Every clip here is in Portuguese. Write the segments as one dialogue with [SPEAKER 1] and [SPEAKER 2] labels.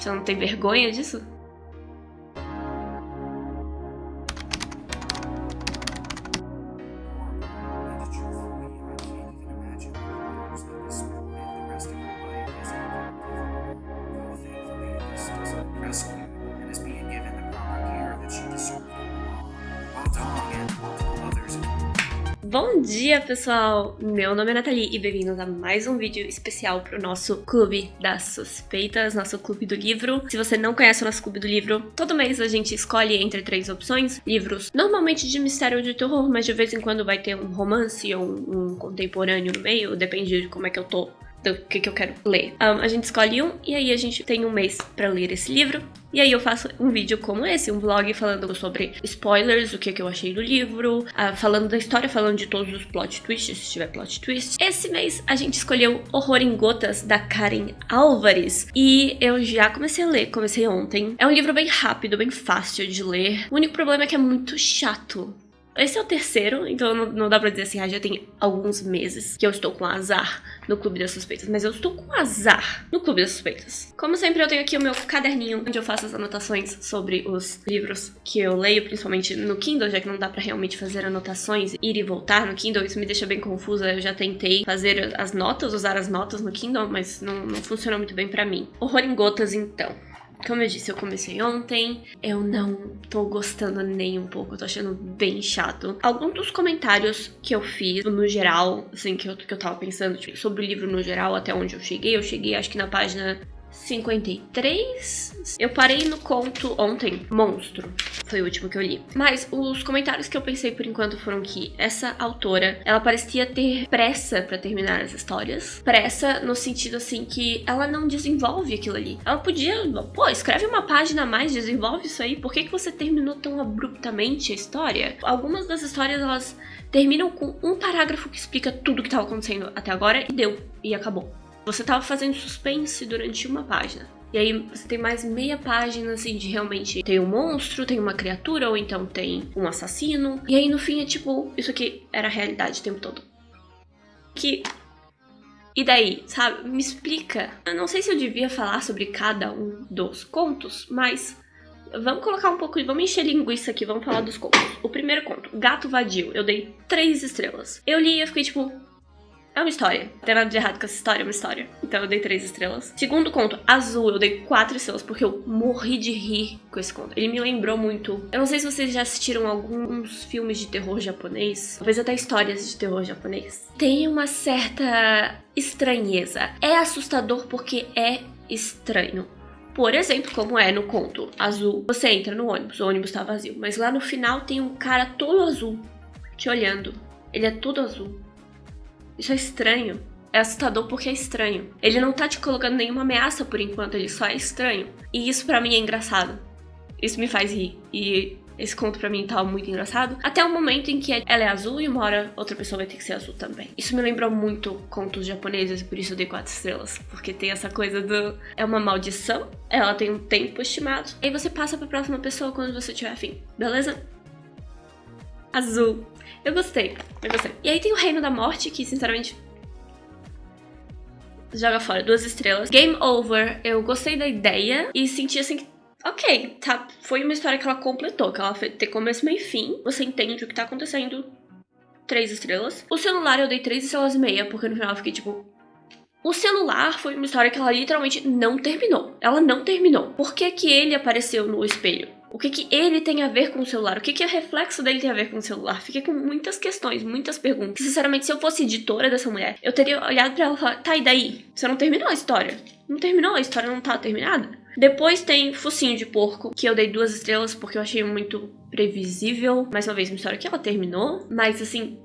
[SPEAKER 1] Você não tem vergonha disso? Bom dia, pessoal! Meu nome é Nathalie e bem-vindos a mais um vídeo especial pro nosso Clube das Suspeitas, nosso Clube do Livro. Se você não conhece o nosso Clube do Livro, todo mês a gente escolhe entre 3 opções, livros normalmente de mistério ou de terror, mas de vez em quando vai ter um romance ou um contemporâneo no meio, depende de como é que eu tô, do que eu quero ler. A gente escolhe um e aí a gente tem um mês pra ler esse livro. E aí eu faço um vídeo como esse, um vlog falando sobre spoilers, o que eu achei do livro, falando da história, falando de todos os plot twists, se tiver plot twist. Esse mês a gente escolheu Horror em Gotas, da Karen Álvares, e eu já comecei a ler, comecei ontem. É um livro bem rápido, bem fácil de ler. O único problema é que é muito chato. Esse é o terceiro, então não dá pra dizer assim, já tem alguns meses que eu estou com azar no Clube das Suspeitas, mas eu estou com azar no Clube das Suspeitas. Como sempre, eu tenho aqui o meu caderninho, onde eu faço as anotações sobre os livros que eu leio, principalmente no Kindle, já que não dá pra realmente fazer anotações, ir e voltar no Kindle, isso me deixa bem confusa. Eu já tentei fazer as notas, usar as notas no Kindle, mas não funciona muito bem pra mim. Horror em Gotas, então. Como eu disse, eu comecei ontem, eu não tô gostando nem um pouco, eu tô achando bem chato. Alguns dos comentários que eu fiz, no geral, assim, que eu tava pensando tipo, sobre o livro no geral, até onde eu cheguei acho que na página 53. Eu parei no conto ontem, Monstro, foi o último que eu li. Mas os comentários que eu pensei por enquanto foram que essa autora, ela parecia ter pressa pra terminar as histórias. Pressa no sentido assim que ela não desenvolve aquilo ali. Ela podia, escreve uma página a mais, desenvolve isso aí. Por que você terminou tão abruptamente a história? Algumas das histórias, elas terminam com um parágrafo que explica tudo o que tava acontecendo até agora e deu, e acabou. Você tava fazendo suspense durante uma página. E aí você tem mais meia página, assim, de realmente tem um monstro, tem uma criatura, ou então tem um assassino. E aí no fim é tipo, isso aqui era a realidade o tempo todo. E daí, sabe? Me explica. Eu não sei se eu devia falar sobre cada um dos contos, mas vamos colocar um pouco, vamos encher linguiça aqui, vamos falar dos contos. O primeiro conto, Gato Vadio, eu dei 3 estrelas. Eu li e eu fiquei tipo, é uma história. Não tem nada de errado com essa história, é uma história. Então eu dei 3 estrelas. Segundo conto, Azul, eu dei 4 estrelas, porque eu morri de rir com esse conto. Ele me lembrou muito. Eu não sei se vocês já assistiram alguns filmes de terror japonês, talvez até histórias de terror japonês. Tem uma certa estranheza. É assustador porque é estranho. Por exemplo, como é no conto Azul, você entra no ônibus, o ônibus tá vazio, mas lá no final tem um cara todo azul te olhando. Ele é todo azul. Isso é estranho. É assustador porque é estranho. Ele não tá te colocando nenhuma ameaça por enquanto, ele só é estranho. E isso pra mim é engraçado. Isso me faz rir. E esse conto pra mim tá muito engraçado. Até o momento em que ela é azul e uma hora outra pessoa vai ter que ser azul também. Isso me lembrou muito contos japoneses, por isso eu dei 4 estrelas. Porque tem essa coisa do... é uma maldição, ela tem um tempo estimado. Aí você passa pra próxima pessoa quando você tiver afim. Beleza? Azul. Eu gostei. E aí tem o Reino da Morte, que sinceramente joga fora, 2 estrelas. Game Over, eu gostei da ideia e senti assim que, ok, tá, foi uma história que ela completou, que ela tem começo, meio e fim, você entende o que tá acontecendo, 3 estrelas. O Celular eu dei 3 estrelas e meia, porque no final eu fiquei tipo... O Celular foi uma história que ela literalmente não terminou. Ela não terminou. Por que que ele apareceu no espelho? O que que ele tem a ver com o celular? O que que o reflexo dele tem a ver com o celular? Fiquei com muitas questões, muitas perguntas. Sinceramente, se eu fosse editora dessa mulher, eu teria olhado pra ela e falado, tá, e daí? Você não terminou a história? Não terminou, a história não tá terminada? Depois tem Focinho de Porco, que eu dei 2 estrelas porque eu achei muito previsível. Mais uma vez, uma história que ela terminou, mas assim...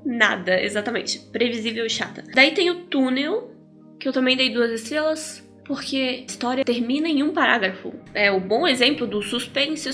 [SPEAKER 1] nada, exatamente. Previsível e chata. Daí tem o Túnel, que eu também dei 2 estrelas... porque a história termina em um parágrafo. É o bom exemplo do suspense,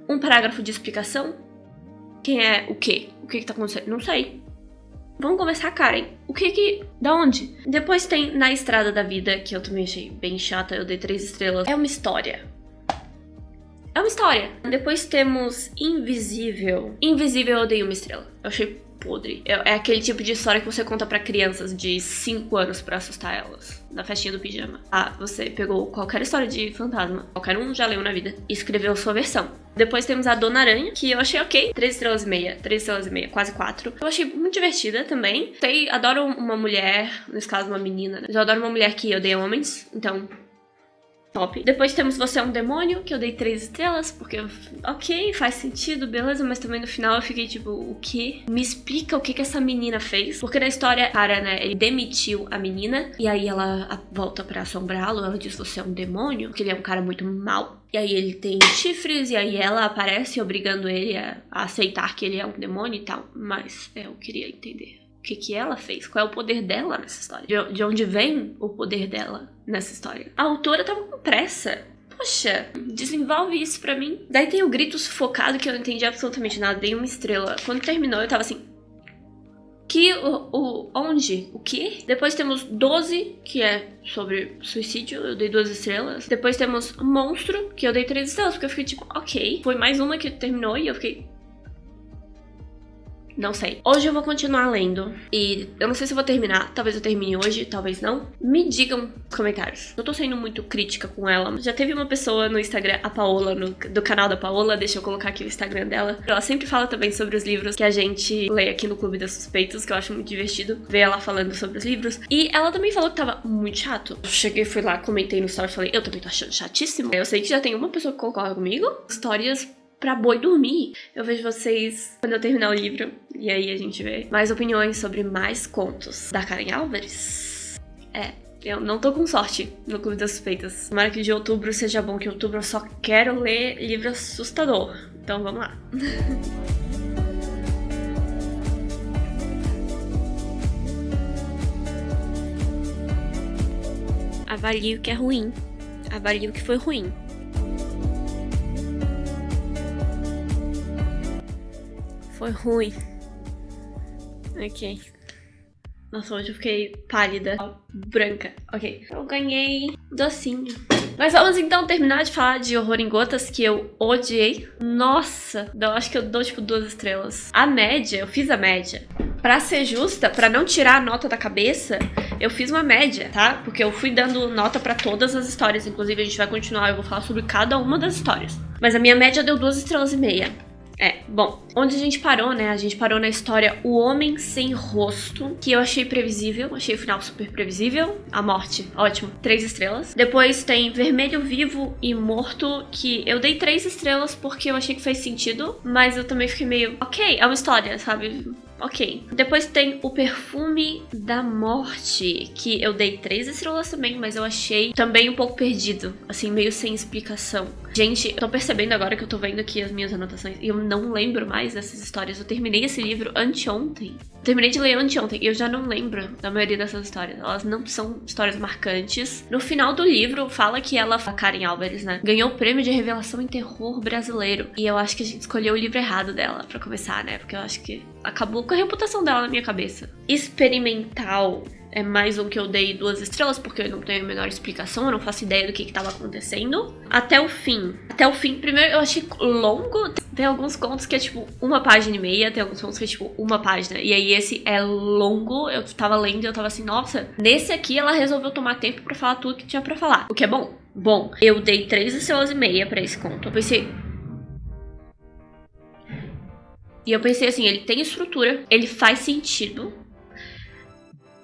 [SPEAKER 1] um parágrafo de explicação. Quem é o quê? O que tá acontecendo? Não sei. Vamos conversar, Karen. Da onde? Depois tem Na Estrada da Vida, que eu também achei bem chata, eu dei 3 estrelas. É uma história. Depois temos Invisível. Invisível eu dei 1 estrela. Eu achei podre. É aquele tipo de história que você conta pra crianças de 5 anos pra assustar elas. Na festinha do pijama. Ah, você pegou qualquer história de fantasma, qualquer um já leu na vida, e escreveu sua versão. Depois temos a Dona Aranha, que eu achei ok. 3 estrelas e meia, 3 estrelas e meia, quase 4. Eu achei muito divertida também. Adoro uma mulher, nesse caso uma menina, né? Eu adoro uma mulher que odeia homens, então... top. Depois temos Você é um Demônio, que eu dei 3 estrelas, porque, ok, faz sentido, beleza, mas também no final eu fiquei tipo, o quê? Me explica o que essa menina fez. Porque na história, cara, né, ele demitiu a menina, e aí ela volta pra assombrá-lo, ela diz, você é um demônio, porque ele é um cara muito mau. E aí ele tem chifres, e aí ela aparece obrigando ele a aceitar que ele é um demônio e tal. Mas eu queria entender o que ela fez, qual é o poder dela nessa história, de onde vem o poder dela nessa história. A autora tava com pressa. Poxa, desenvolve isso pra mim. Daí tem o grito sufocado, que eu não entendi absolutamente nada, dei 1 estrela. Quando terminou eu tava assim... onde? O quê? Depois temos 12, que é sobre suicídio, eu dei 2 estrelas. Depois temos Monstro, que eu dei 3 estrelas, porque eu fiquei tipo, ok. Foi mais uma que terminou e eu fiquei... não sei. Hoje eu vou continuar lendo. E eu não sei se eu vou terminar. Talvez eu termine hoje, talvez não. Me digam nos comentários. Eu tô sendo muito crítica com ela. Já teve uma pessoa no Instagram, a Paola, do canal da Paola. Deixa eu colocar aqui o Instagram dela. Ela sempre fala também sobre os livros que a gente lê aqui no Clube das Suspeitas, que eu acho muito divertido ver ela falando sobre os livros. E ela também falou que tava muito chato. Eu cheguei, fui lá, comentei no story, falei, eu também tô achando chatíssimo. Eu sei que já tem uma pessoa que concorda comigo. Histórias pra boi dormir. Eu vejo vocês quando eu terminar o livro. E aí a gente vê mais opiniões sobre mais contos da Karen Alvarez. Eu não tô com sorte no Clube das Suspeitas. Tomara que de outubro seja bom, que em outubro eu só quero ler livro assustador. Então vamos lá. Avalie o que é ruim. Avalie o que foi ruim. Foi ruim. Ok. Nossa, hoje eu fiquei pálida, branca. Ok. Eu ganhei docinho. Mas vamos então terminar de falar de Horror em Gotas, que eu odiei. Nossa, eu acho que eu dou tipo 2 estrelas. A média, eu fiz a média. Pra ser justa, pra não tirar a nota da cabeça, eu fiz uma média, tá? Porque eu fui dando nota pra todas as histórias. Inclusive a gente vai continuar, eu vou falar sobre cada uma das histórias. Mas a minha média deu 2 estrelas e meia. Bom, onde a gente parou, né? A gente parou na história O Homem Sem Rosto, que eu achei previsível, achei o final super previsível. A morte, ótimo, 3 estrelas. Depois tem Vermelho Vivo e Morto, que eu dei 3 estrelas porque eu achei que fez sentido, mas eu também fiquei meio, ok, é uma história, sabe? Ok. Depois tem O Perfume da Morte, que eu dei 3 estrelas também, mas eu achei também um pouco perdido, assim, meio sem explicação. Gente, eu tô percebendo agora que eu tô vendo aqui as minhas anotações e eu não lembro mais dessas histórias. Eu terminei esse livro anteontem. Terminei de ler anteontem e eu já não lembro da maioria dessas histórias. Elas não são histórias marcantes. No final do livro, fala que ela, a Karen Alvarez, né, ganhou o prêmio de revelação em terror brasileiro. E eu acho que a gente escolheu o livro errado dela, pra começar, né? Porque eu acho que acabou com a reputação dela na minha cabeça. Experimental é mais um que eu dei 2 estrelas, porque eu não tenho a menor explicação, eu não faço ideia do que tava acontecendo. Até o fim. Até o fim, primeiro eu achei longo. Tem alguns contos que é tipo 1 página e meia, tem alguns contos que é tipo 1 página. E aí esse é longo, eu tava lendo e eu tava assim, nossa. Nesse aqui ela resolveu tomar tempo pra falar tudo que tinha pra falar, o que é bom. Bom, eu dei 3 estrelas e meia pra esse conto. Eu pensei assim, ele tem estrutura, ele faz sentido.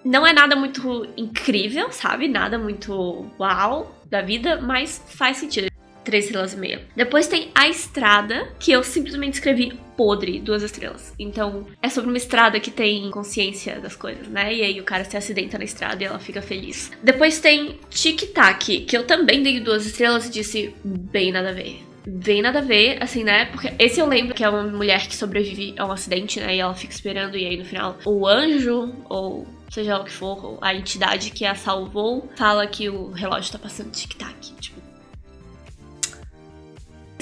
[SPEAKER 1] Não é nada muito incrível, sabe? Nada muito uau da vida, mas faz sentido. 3 estrelas e meia. Depois tem A Estrada, que eu simplesmente escrevi podre, 2 estrelas. Então, é sobre uma estrada que tem consciência das coisas, né? E aí o cara se acidenta na estrada e ela fica feliz. Depois tem Tic Tac, que eu também dei 2 estrelas e disse bem nada a ver. Bem nada a ver, assim, né? Porque esse eu lembro que é uma mulher que sobrevive a um acidente, né? E ela fica esperando, e aí no final o anjo, ou seja lá o que for, a entidade que a salvou, fala que o relógio tá passando tic-tac. Tipo,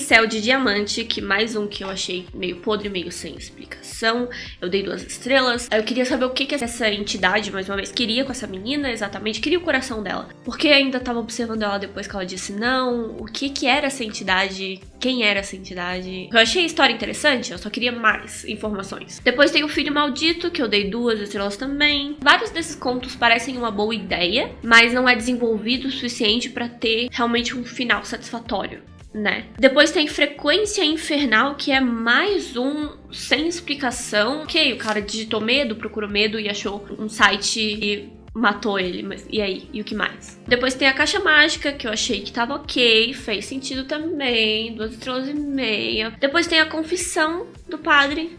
[SPEAKER 1] Céu de Diamante, que mais um que eu achei meio podre, meio sem explicação. Eu dei 2 estrelas. Eu queria saber o que essa entidade, mais uma vez, queria com essa menina, exatamente. Queria o coração dela. Porque ainda tava observando ela depois que ela disse não. O que era essa entidade? Quem era essa entidade? Eu achei a história interessante, eu só queria mais informações. Depois tem o Filho Maldito, que eu dei 2 estrelas também. Vários desses contos parecem uma boa ideia, mas não é desenvolvido o suficiente pra ter realmente um final satisfatório, né? Depois tem Frequência Infernal, que é mais um sem explicação. Ok, o cara digitou medo, procurou medo e achou um site e matou ele, mas e aí? E o que mais? Depois tem a Caixa Mágica, que eu achei que tava ok, fez sentido também, 2 estrelas e meia. Depois tem a Confissão do Padre.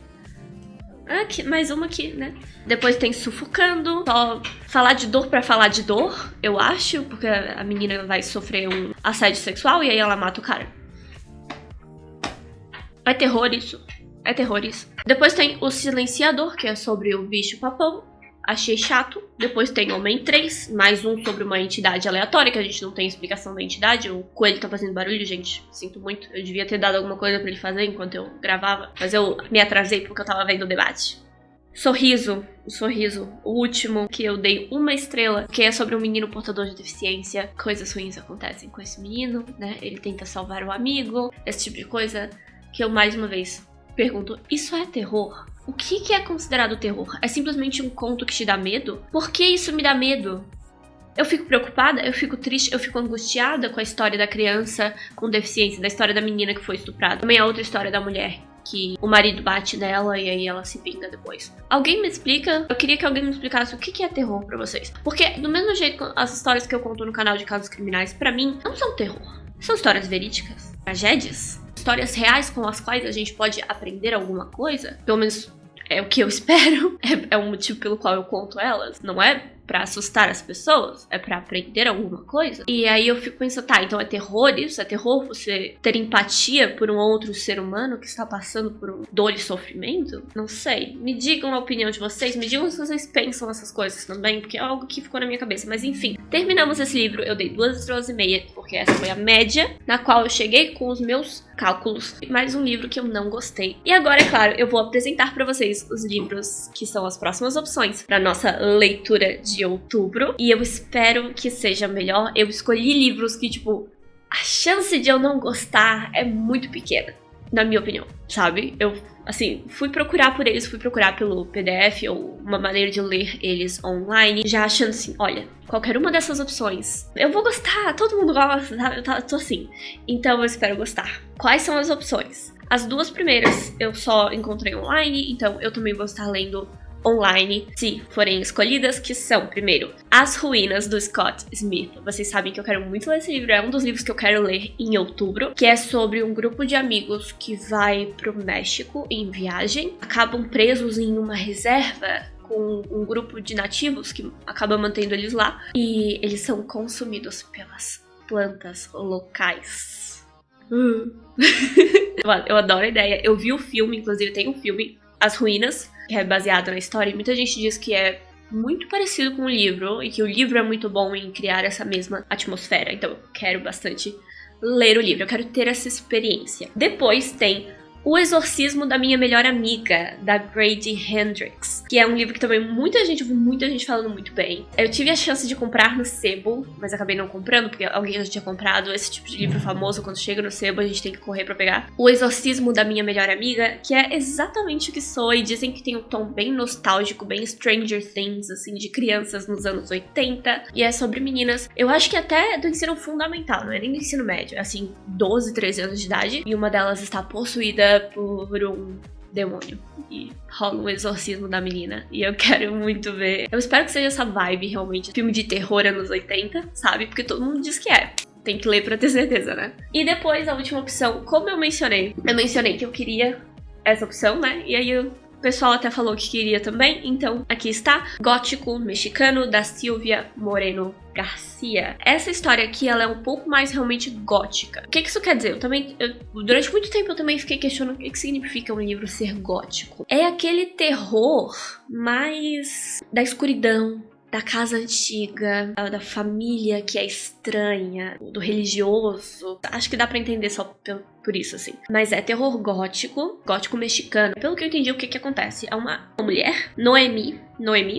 [SPEAKER 1] Aqui, mais uma aqui, né? Depois tem Sufocando. Só falar de dor pra falar de dor, eu acho, porque a menina vai sofrer um assédio sexual e aí ela mata o cara. É terror isso. É terror isso. Depois tem O Silenciador, que é sobre o bicho-papão. Achei chato. Depois tem Homem 3, mais um sobre uma entidade aleatória, que a gente não tem explicação da entidade. O coelho tá fazendo barulho, gente. Sinto muito. Eu devia ter dado alguma coisa pra ele fazer enquanto eu gravava. Mas eu me atrasei porque eu tava vendo o debate. Sorriso, o último, que eu dei 1 estrela, que é sobre um menino portador de deficiência. Coisas ruins acontecem com esse menino, né? Ele tenta salvar o amigo, esse tipo de coisa que eu mais uma vez pergunto, isso é terror? O que é considerado terror? É simplesmente um conto que te dá medo? Por que isso me dá medo? Eu fico preocupada, eu fico triste, eu fico angustiada com a história da criança com deficiência, da história da menina que foi estuprada. Também a outra história da mulher, que o marido bate nela e aí ela se vinga depois. Alguém me explica? Eu queria que alguém me explicasse o que é terror pra vocês. Porque, do mesmo jeito que as histórias que eu conto no canal de casos criminais, pra mim, não são terror. São histórias verídicas, tragédias, histórias reais com as quais a gente pode aprender alguma coisa. Pelo menos é o que eu espero. É o motivo pelo qual eu conto elas. Não é pra assustar as pessoas, é pra aprender alguma coisa. E aí eu fico pensando, tá, então é terror isso? É terror você ter empatia por um outro ser humano que está passando por um dor e sofrimento? Não sei. Me digam a opinião de vocês, me digam se vocês pensam essas coisas também, porque é algo que ficou na minha cabeça. Mas enfim, terminamos esse livro, eu dei 2 estrelas e meia, porque essa foi a média na qual eu cheguei com os meus cálculos. Mais um livro que eu não gostei. E agora, é claro, eu vou apresentar pra vocês os livros que são as próximas opções pra nossa leitura de outubro, e eu espero que seja melhor. Eu escolhi livros que, tipo, a chance de eu não gostar é muito pequena, na minha opinião, sabe? Eu, assim, fui procurar por eles, fui procurar pelo PDF ou uma maneira de ler eles online, já achando assim, olha, qualquer uma dessas opções, eu vou gostar, todo mundo gosta, eu tô assim. Então eu espero gostar. Quais são as opções? As 2 primeiras eu só encontrei online, então eu também vou estar lendo online, se forem escolhidas, que são, primeiro, As Ruínas, do Scott Smith. Vocês sabem que eu quero muito ler esse livro, é um dos livros que eu quero ler em outubro, que é sobre um grupo de amigos que vai pro México em viagem, acabam presos em uma reserva com um grupo de nativos que acaba mantendo eles lá, e eles são consumidos pelas plantas locais. Eu adoro a ideia. Eu vi o filme, inclusive tem um filme, As Ruínas, que é baseado na história, e muita gente diz que é muito parecido com o livro, e que o livro é muito bom em criar essa mesma atmosfera. Então eu quero bastante ler o livro, eu quero ter essa experiência. Depois tem O Exorcismo da Minha Melhor Amiga, da Grady Hendrix, que é um livro que também muita gente falando muito bem. Eu tive a chance de comprar no sebo, mas acabei não comprando, porque alguém já tinha comprado. Esse tipo de livro famoso, quando chega no sebo, a gente tem que correr pra pegar. O Exorcismo da Minha Melhor Amiga, que é exatamente o que sou, e dizem que tem um tom bem nostálgico, bem Stranger Things, assim, de crianças nos anos 80, e é sobre meninas, eu acho que até do ensino fundamental, não é nem do ensino médio, é assim, 12, 13 anos de idade, e uma delas está possuída por um demônio e rola um exorcismo da menina, e eu quero muito ver. Eu espero que seja essa vibe realmente, filme de terror anos 80, sabe? Porque todo mundo diz que é. Tem que ler pra ter certeza, né? E depois a última opção, como eu mencionei que eu queria essa opção, né? E aí o pessoal até falou que queria também, então aqui está, Gótico Mexicano, da Silvia Moreno Garcia. Essa história aqui, ela é um pouco mais realmente gótica. O que isso quer dizer? Durante muito tempo eu também fiquei questionando o que significa um livro ser gótico. É aquele terror mais da escuridão, da casa antiga, da família que é estranha, do religioso. Acho que dá pra entender só por isso, assim. Mas é terror gótico, gótico mexicano. Pelo que eu entendi, o que acontece? É uma mulher, Noemi,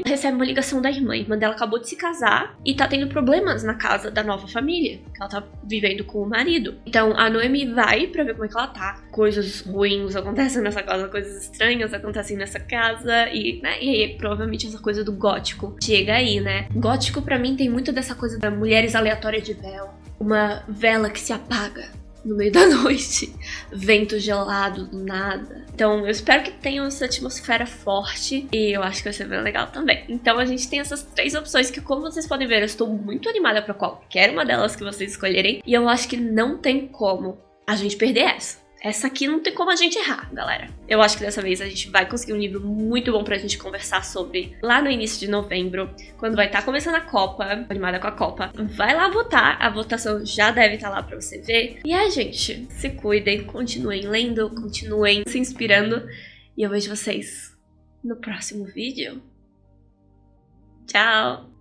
[SPEAKER 1] recebe uma ligação da irmã. A irmã dela acabou de se casar e tá tendo problemas na casa da nova família, que ela tá vivendo com o marido. Então a Noemi vai pra ver como é que ela tá. Coisas ruins acontecem nessa casa, coisas estranhas acontecem nessa casa e, né, e aí provavelmente essa coisa do gótico chega aí, né? Gótico pra mim tem muito dessa coisa da mulheres aleatórias de véu, uma vela que se apaga no meio da noite, vento gelado do nada. Então eu espero que tenham essa atmosfera forte e eu acho que vai ser bem legal também. Então a gente tem essas 3 opções que, como vocês podem ver, eu estou muito animada pra qualquer uma delas que vocês escolherem e eu acho que não tem como a gente perder essa. Essa aqui não tem como a gente errar, galera. Eu acho que dessa vez a gente vai conseguir um livro muito bom pra gente conversar sobre lá no início de novembro, quando vai estar começando a Copa, animada com a Copa. Vai lá votar, a votação já deve estar lá pra você ver. E gente, se cuidem, continuem lendo, continuem se inspirando. E eu vejo vocês no próximo vídeo. Tchau!